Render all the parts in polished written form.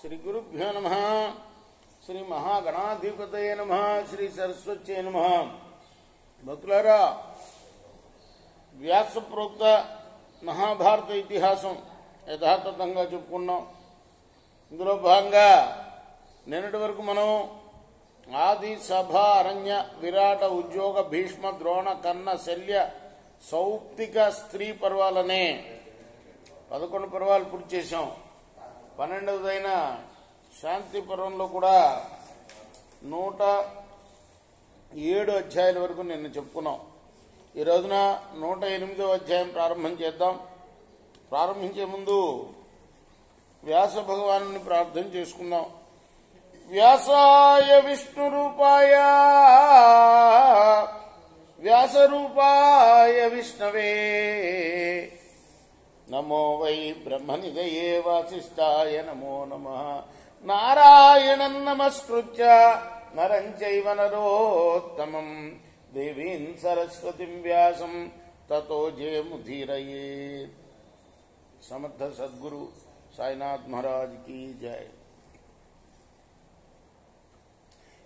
శ్రీ గురుభ్యో నమః. శ్రీ మహాగణాధిపతయే నమః. శ్రీ సరస్వత్యై నమః. భక్తులారా, వ్యాస ప్రోక్త మహాభారత ఇతిహాసం యథాతథంగా చెప్పుకున్నాం. ఇందులో భాగంగా నిన్నటి వరకు మనం ఆది, సభ, అరణ్య, విరాట, ఉద్యోగ, భీష్మ, ద్రోణ, కర్ణ, శల్య, సౌప్తిక స్త్రీ పర్వాలనే 11 పర్వాలు పూర్తి చేశాం. 12వదైన శాంతి పర్వంలో కూడా 107 అధ్యాయాల వరకు నిన్న చెప్పుకున్నాం. ఈ రోజున 108వ అధ్యాయం ప్రారంభం చేద్దాం. ప్రారంభించే ముందు వ్యాస భగవాను ప్రార్థన చేసుకుందాం. వ్యాసాయ విష్ణు రూపాయ వ్యాస రూపాయ విష్ణవే నమో వై బ్రహ్మనిధయే వాసిష్ఠాయ నమో నమః. నారాయణం నమస్కృత్య నరం చైవ నరోత్తమం దేవీం సరస్వతిం వ్యాసం తతో జయముదీరయేత్. సమర్థ సద్గురు సాయినాథ్ మహారాజ్ की जय.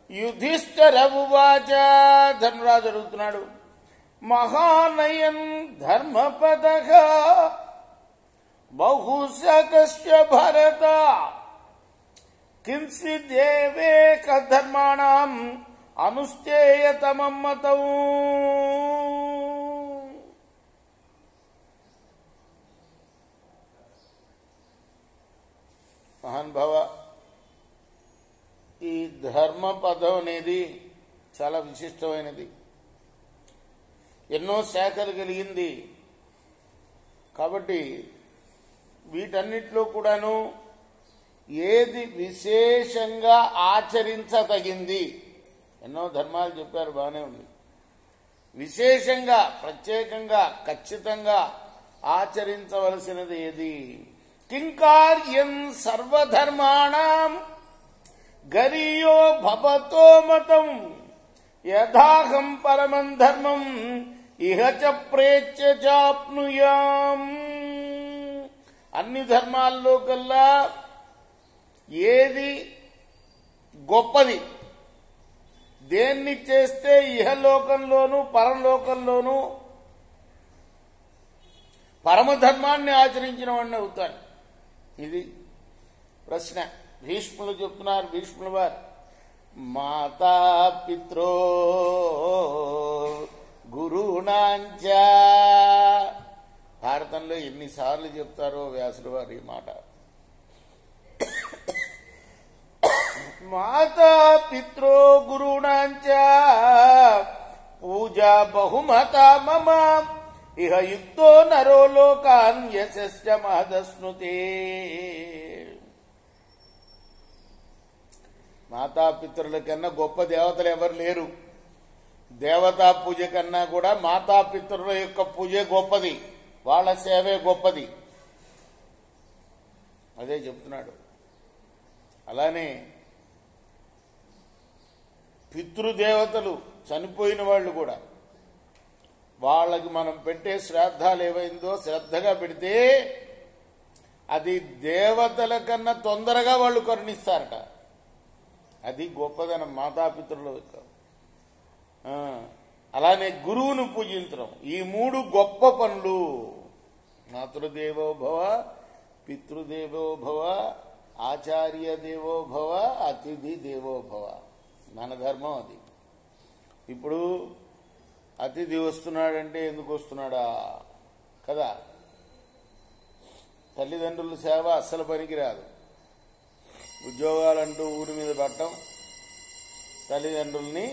యుధిష్ఠిర ఉవాచ, ధర్మరాజు అడుగుతున్నాడు, మహానయన్ ధర్మపదః బహుశకస్య భరత కించిదేవేక ధర్మాణం అనుష్ఠేయతమం మతం. మహానుభావ, ఈ ధర్మ పదం అనేది చాలా విశిష్టమైనది. ఎన్నో శాఖలు కలిగింది. కాబట్టి వీటన్నిటిలో కూడాను ఏది విశేషంగా ఆచరించదగింది? ఎన్నో ధర్మాలు చెప్పారు, బాగానే ఉంది. విశేషంగా, ప్రత్యేకంగా, ఖచ్చితంగా ఆచరించవలసినది ఏది? కింకార్యం సర్వధర్మాణం గరీయో భవతో మతం యథాహం పరమం ధర్మం ఇహ చ ప్రేత్య చాప్నుయాం. అన్ని ధర్మాల్లో కల్లా ఏది గొప్పది, దేన్ని చేస్తే ఇహలోకంలోనూ పరలోకంలోనూ పరమధర్మాన్ని ఆచరించిన వాడిని అవుతాడు. ఇది ప్రశ్న. భీష్ములు చెప్తున్నారు, భీష్ముల వారు, మాతా పిత్రో గురుణాంచ. భారతంలో ఎన్నిసార్లు చెప్తారో వ్యాసుల వారు ఈ మాట. మాతా పిత్రో గురుణాంచ పూజా బహుమత మమ ఇహ యుక్తో నరో లోకాన్ యశస్య మహదస్నుతే. మాతాపితృల కన్నా గొప్ప దేవతలు ఎవరు లేరు. దేవతా పూజ కన్నా కూడా మాతాపితృల యొక్క పూజే గొప్పది, వాళ్ళ సేవే గొప్పది. అదే చెప్తున్నాడు. అలానే పితృదేవతలు, చనిపోయిన వాళ్ళు కూడా, వాళ్ళకి మనం పెట్టే శ్రాద్ధాలు ఏమైందో శ్రద్ధగా పెడితే అది దేవతల కన్నా తొందరగా వాళ్ళు కరుణిస్తారట. అది గొప్పదనం మాతాపితృల యొక్క. అలానే గురువును పూజించడం. ఈ 3 గొప్ప పనులు. మాతృదేవో భవ, పితృదేవో భవ, ఆచార్య దేవో భవ, అతిథి దేవో భవ. మన ధర్మం అది. ఇప్పుడు అతిథి వస్తున్నాడంటే ఎందుకు వస్తున్నాడా కదా? తల్లిదండ్రుల సేవ అస్సలు పనికిరాదు. ఉద్యోగాలంటూ ఊరి మీద పట్టడం, తల్లిదండ్రుల్ని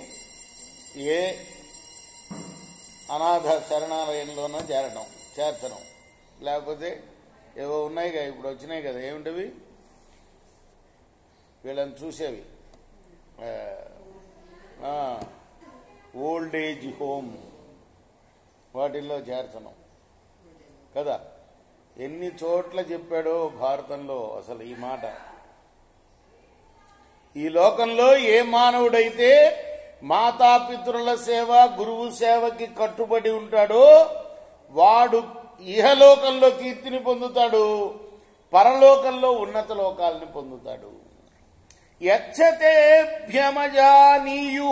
ఏ అనాథ శరణాలయంలోనో చేర్చడం, లేకపోతే ఏవో ఉన్నాయి కదా, ఇప్పుడు వచ్చినాయి కదా, ఏమిటవి వీళ్ళని చూసేవి, ఓల్డ్ ఏజ్ హోమ్, వాటిల్లో చేర్చడం కదా. ఎన్ని చోట్ల చెప్పాడో భారతంలో అసలు ఈ మాట. ఈ లోకంలో ఏ మానవుడైతే మాతాపితృల సేవ, గురువు సేవకి కట్టుబడి ఉంటాడో వాడు ఇహలోకంలో కీర్తిని పొందుతాడు, పరలోకంలో ఉన్నత లోకాలని పొందుతాడు. యచ్చతేభ్యమజానీయు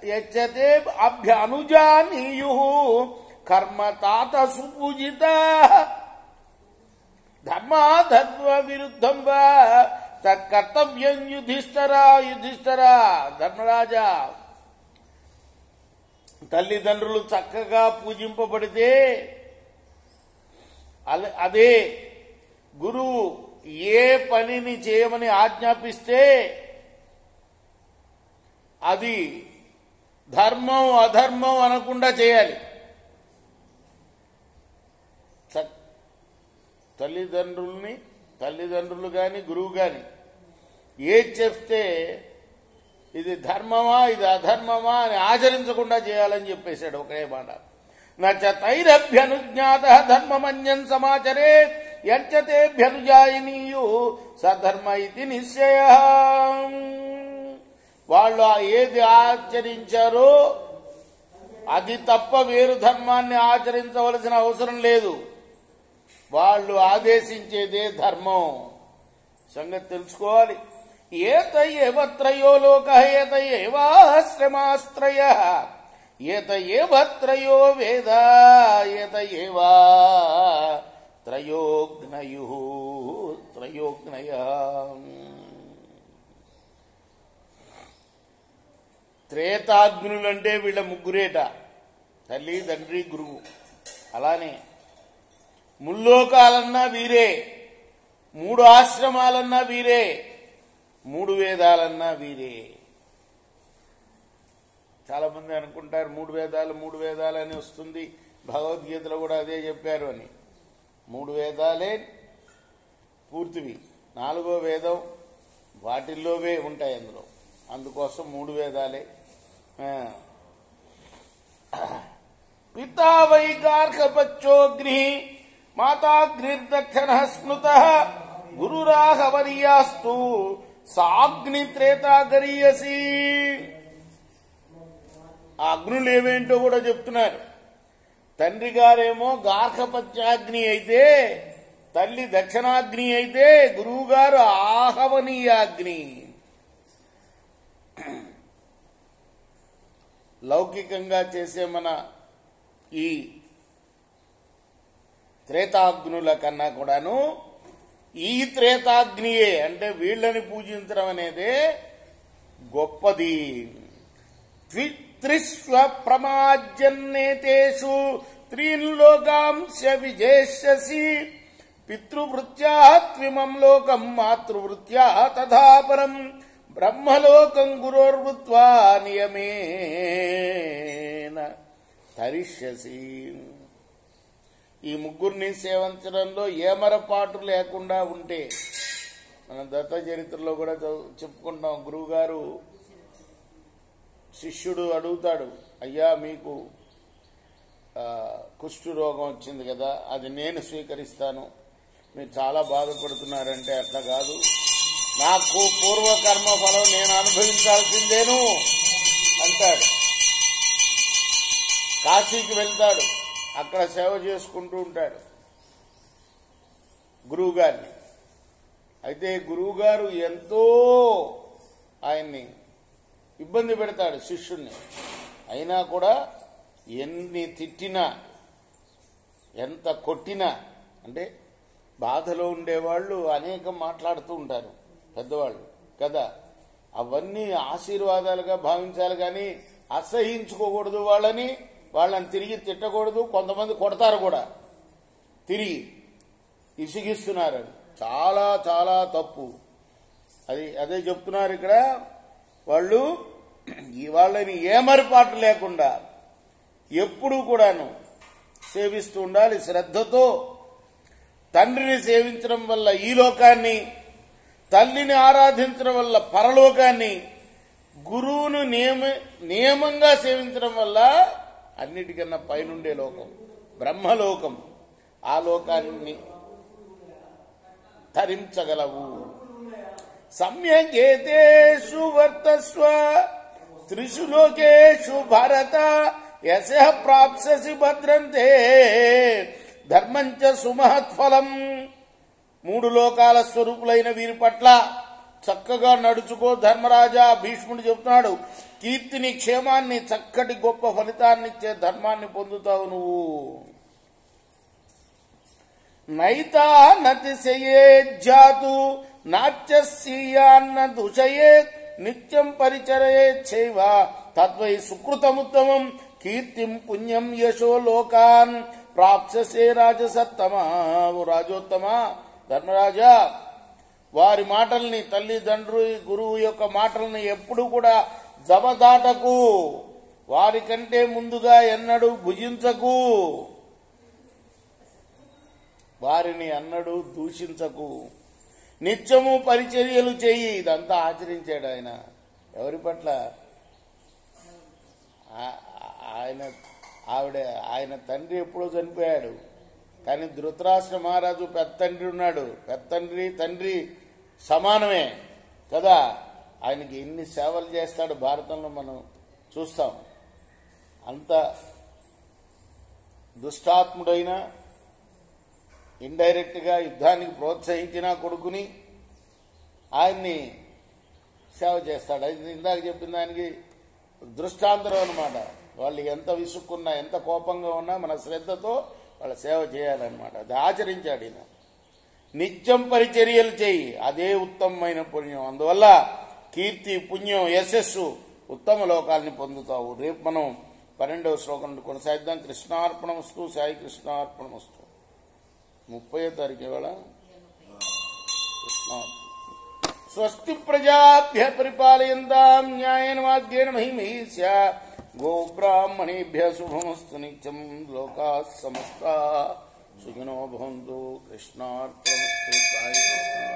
యచ్చతేభ్యనుజానీయు కర్మతాత సుపూజిత ధర్మాధర్మ విరుద్ధం వా తత్కర్తవ్యం యుధిష్ఠరా. ధర్మరాజా, తల్లిదండ్రులు చక్కగా పూజింపబడితే అదే గురువు ఏ పనిని చేయమని ఆజ్ఞాపిస్తే అది ధర్మం అధర్మం అనకుండా చేయాలి. తల్లిదండ్రులు గాని గురువు గాని ఏది చెప్తే ఇది ధర్మమా ఇది అధర్మమా అని ఆచరించకుండా చేయాలని చెప్పేశాడు ఒకే మాట. నైరభ్యనుజ్ఞాత ధర్మమన్యన్ సమాచరే యచ్చతేభ్యనుజాయినీయు సధర్మ ఇది నిశ్చయ. వాళ్ళు ఏది ఆచరించారో అది తప్ప వేరు ధర్మాన్ని ఆచరించవలసిన అవసరం లేదు. వాళ్ళు ఆదేశించేదే ధర్మం. సంగతి తెలుసుకోవాలి. ఏతయేవ త్రయో లోక ఏతయేవాశ్రమాశ్రయ ఏతయేవ త్రయో వేద ఏతయేవ త్రయోగ్నయ. త్రేతాగ్నులంటే వీళ్ళ ముగ్గురేట, తల్లి తండ్రి గురువు. అలానే ముల్లోకాలన్నా వీరే, 3 ఆశ్రమాలన్నా వీరే, 3 వేదాలన్నా వీరే. చాలా మంది అనుకుంటారు 3 వేదాలు అని వస్తుంది, భగవద్గీతలో కూడా అదే చెప్పారు అని. 3 వేదాలే పూర్తివి, 4వ వేదం వాటిల్లోవే ఉంటాయి అందులో. అందుకోసం 3 వేదాలే. పితా వై గార్హపత్యోగ్ని మాతాగ్నిర్దక్షణ స్మృత గురురాహవర్యాస్తు సాగ్ని త్రేతాగరీయసి. ఆ అగ్నులు ఏమేంటో కూడా చెప్తున్నారు. తండ్రి గారేమో గార్హపత్యాగ్ని అయితే, తల్లి దక్షిణాగ్ని అయితే, గురువు గారు ఆహవనీయాగ్ని. లౌకికంగా చేసే మన ఈ త్రేతాగ్నుల కన్నా కూడాను ఈ త్రేతాగ్నియే అంటే వీళ్ళని పూజించడం అనేదే గొప్పది. త్రిస్వ ప్రమాజ్యన్నేతేషు త్రీన్లోకాంశ విజేష్యసి పితృవృత్యా త్విమం లోకం మాతృవృత్యా తథాపరం బ్రహ్మలోకం గురోర్భూత్వా నియమేన తరిష్యసి. ఈ ముగ్గురిని సేవించడంలో ఏమరపాటు లేకుండా ఉంటే, మన దత్త చరిత్రలో కూడా చెప్పుకుంటాం. గురువుగారు శిష్యుడు అడుగుతాడు, అయ్యా మీకు కుష్టు రోగం వచ్చింది కదా, అది నేను స్వీకరిస్తాను, మీరు చాలా బాధపడుతున్నారంటే అట్లా కాదు, నాకు పూర్వకర్మ ఫలం నేను అనుభవించాల్సిందేను అంటాడు. కాశీకి వెళ్తాడు, అక్కడ సేవ చేసుకుంటూ ఉంటాడు గురువుగారిని. అయితే గురువుగారు ఎంతో ఆయన్ని ఇబ్బంది పెడతాడు శిష్యుణ్ణి. అయినా కూడా ఎన్ని తిట్టినా ఎంత కొట్టినా, అంటే బాధలో ఉండేవాళ్ళు అనేకం మాట్లాడుతూ ఉంటారు పెద్దవాళ్ళు కదా, అవన్నీ ఆశీర్వాదాలుగా భావించాలి కానీ అసహించుకోకూడదు. వాళ్ళని తిరిగి తిట్టకూడదు. కొంతమంది కొడతారు కూడా, తిరిగి ఇసిగిస్తున్నారు. చాలా చాలా తప్పు. అదే చెప్తున్నారు ఇక్కడ. వాళ్ళని ఏమరపాటు లేకుండా ఎప్పుడూ కూడాను సేవిస్తూ ఉండాలి శ్రద్ధతో. తండ్రిని సేవించడం వల్ల ఈ లోకాన్ని, తల్లిని ఆరాధించడం వల్ల పరలోకాన్ని, గురువును నియమంగా సేవించడం వల్ల అన్నిటికన్నా పైనుండే లోకం బ్రహ్మలోకం, ఆ లోకాన్ని తరించగలవు. సమ్యగేతేషు వర్తస్వ త్రిషు లోకేషు భారత యశః ప్రాప్స్యసి భద్రంతే ధర్మంచ సుమహత్ఫలం. మూడు లోకాల స్వరూపులైన వీరి పట్ల చక్కగా నడుచుకో ధర్మరాజా. భీష్ముడు చెప్తున్నాడు, కీర్తిని, క్షేమాన్ని, చక్కటి గొప్ప ఫలితాన్నిచ్చే ధర్మాన్ని పొందుతావు నువ్వు. నైతా నతిశయేజ్జాతు నాట్యస్యాన్న దుషయే నిత్యం పరిచరయేచ్చైవ తద్వై సుకృతముత్తమం కీర్తిం పుణ్యం యశో లోకాన్ ప్రాప్స్యసే రాజసత్తమా. ఓ రాజోత్తమా, ధర్మరాజా, వారి మాటల్ని, తల్లిదండ్రులు, గురువు యొక్క మాటల్ని ఎప్పుడు కూడా జబదాటకు. వారికంటే ముందుగా ఎన్నడూ భుజించకు, వారిని అన్నడు దూషించకు. నిత్యము పరిచర్యలు చెయ్యి. ఇదంతా ఆచరించాడు ఆయన. ఎవరి పట్ల? ఆయన తండ్రి ఎప్పుడో చనిపోయాడు, కానీ ధృతరాష్ట్ర మహారాజు పెద్ద తండ్రి ఉన్నాడు. పెద్ద తండ్రి, తండ్రి సమానమే కదా. ఆయనకి ఎన్ని సేవలు చేస్తాడు భారతంలో మనం చూస్తాం. అంత దుష్టాత్ముడైన, ఇండైరెక్ట్గా యుద్ధానికి ప్రోత్సహించిన కొడుకుని ఆయన్ని సేవ చేస్తాడు. అది ఇందాక చెప్పిన దానికి దృష్టాంతరం అన్నమాట. వాళ్ళు ఎంత విసుక్కున్నా, ఎంత కోపంగా ఉన్నా మన శ్రద్ధతో వాళ్ళ సేవ చేయాలన్నమాట. అది ఆచరించాడు ఈయన. నిత్యం పరిచర్యలు చేయి, అదే ఉత్తమమైన పుణ్యం. అందువల్ల కీర్తి, పుణ్యం, యశస్సు, ఉత్తమ లోకాలని పొందుతావు. రేపు మనం 12వ శ్లోకం నుండి కొనసాగిద్దాం. కృష్ణార్పణమస్తు. సాయి కృష్ణార్పణమస్తు. 30వ తారీఖు ఇవాళ. స్వస్తి ప్రజాభ్య పరిపాలయంతాం న్యాయేన మార్గేణ మహిమహీస్య గోబ్రాహ్మణేభ్య శుభమస్తు. నిత్యం లోకాః సమస్తాః సుఖినో భవంతు. కృష్ణార్పణమస్తు. సాయి కృష్ణ.